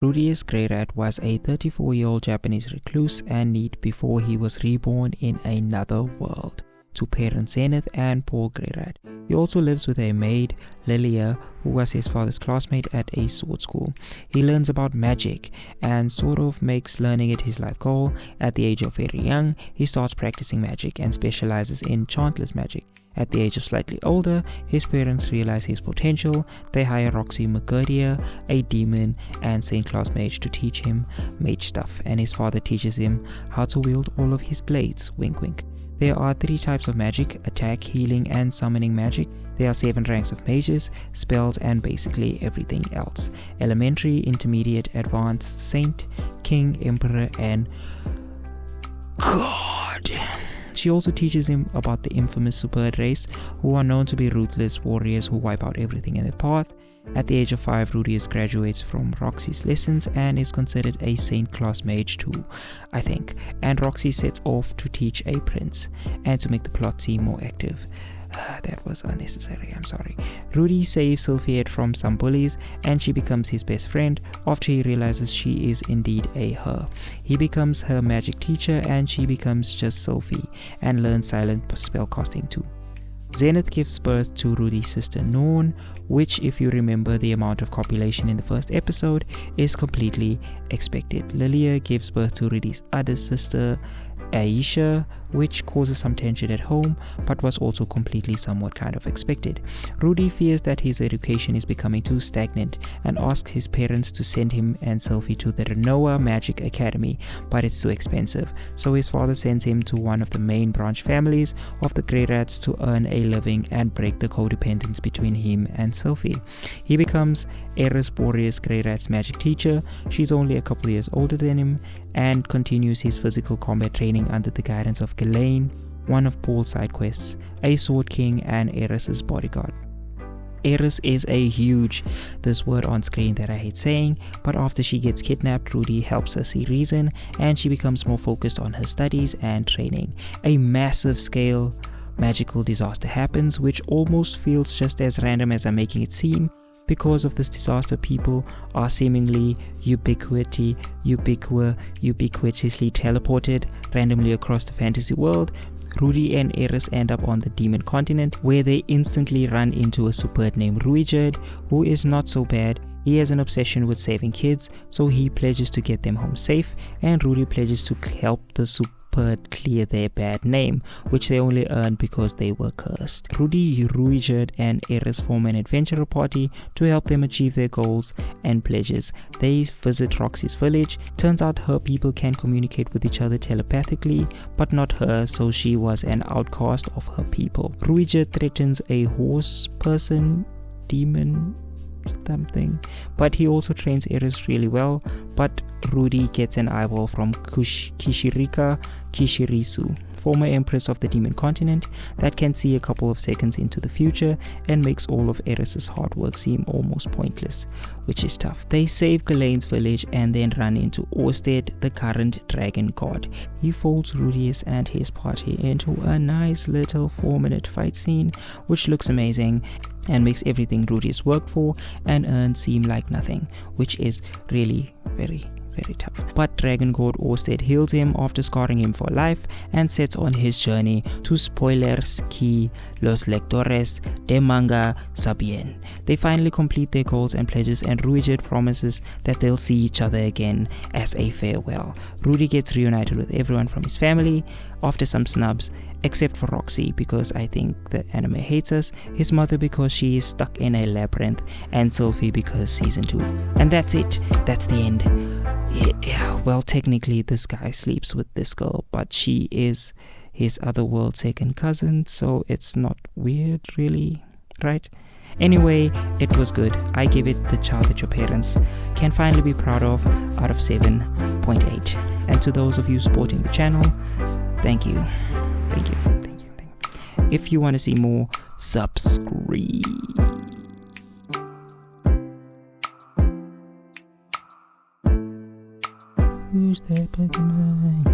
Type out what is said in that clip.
Rudy's Grey Rat was a 34-year-old Japanese recluse and neat before he was reborn in another world to parents Zenith and Paul Grey Rat. He also lives with a maid, Lilia, who was his father's classmate at a sword school. He learns about magic and sort of makes learning it his life goal. At the age of very young, he starts practicing magic and specializes in chantless magic. At the age of slightly older, his parents realize his potential. They hire Roxy McGurdia, a demon and St. Claus mage, to teach him mage stuff, and his father teaches him how to wield all of his blades. Wink wink. There are 3 types of magic: attack, healing, and summoning magic. There are 7 ranks of mages, spells, and basically everything else: elementary, intermediate, advanced, saint, king, emperor, and god. She also teaches him about the infamous Superb race, who are known to be ruthless warriors who wipe out everything in their path. At the age of 5, Rudius graduates from Roxy's lessons and is considered a St. Claus mage too, I think. And Roxy sets off to teach a prince and to make the plot seem more active. That was unnecessary, I'm sorry. Rudy saves Sylphiette from some bullies and she becomes his best friend after he realizes she is indeed a her. He becomes her magic teacher and she becomes just Sylphie and learns silent spellcasting too. Zenith gives birth to Rudy's sister Norn, which, if you remember the amount of copulation in the first episode, is completely expected. Lilia gives birth to Rudy's other sister Aisha, which causes some tension at home, but was also completely somewhat kind of expected. Rudy fears that his education is becoming too stagnant and asks his parents to send him and Sylphie to the Renoa Magic Academy, but it's too expensive, so his father sends him to one of the main branch families of the Grey Rats to earn a living and break the codependence between him and Sylphie. He becomes Eris Boreas Grey Rat's magic teacher. She's only a couple years older than him, and continues his physical combat training under the guidance of Ghislaine, one of Paul's side quests, a sword king, and Eris's bodyguard. Eris is a huge, this word on screen that I hate saying, but after she gets kidnapped, Rudy helps her see reason and she becomes more focused on her studies and training. A massive scale magical disaster happens, which almost feels just as random as I'm making it seem. Because of this disaster, people are seemingly ubiquitously teleported randomly across the fantasy world. Rudy and Eris end up on the demon continent, where they instantly run into a Superb named Ruijerd, who is not so bad. He has an obsession with saving kids, so he pledges to get them home safe, and Rudy pledges to help the Superb clear their bad name, which they only earned because they were cursed. Rudy, Ruijerd, and Eris form an adventurer party to help them achieve their goals and pledges. They visit Roxy's village. Turns out her people can communicate with each other telepathically, but not her, so she was an outcast of her people. Ruijerd threatens a horse person, demon, something, but he also trains Eris really well. But Rudy gets an eyeball from Kishirisu, former empress of the demon continent, that can see a couple of seconds into the future and makes all of Eris's hard work seem almost pointless, which is tough. They save Ghislaine's village and then run into Orsted, the current dragon god. He folds Rudius and his party into a nice little 4-minute fight scene, which looks amazing and makes everything Rudius work for and earn seem like nothing, which is really very tough. But Dragon God Orsted heals him after scarring him for life and sets on his journey to spoilers que los lectores de manga sabien. They finally complete their goals and pledges, and Ruijerd promises that they'll see each other again as a farewell. Rudy gets reunited with everyone from his family after some snubs, except for Roxy, because I think the anime hates us, his mother because she is stuck in a labyrinth, and Sylphie because season 2. And that's it. That's the end. Yeah, well, technically this guy sleeps with this girl, but she is his otherworld second cousin, so it's not weird really, right? Anyway, it was good. I give it the child that your parents can finally be proud of out of 7.8. And to those of you supporting the channel, thank you. If you want to see more, subscribe. Who's that Pokemon?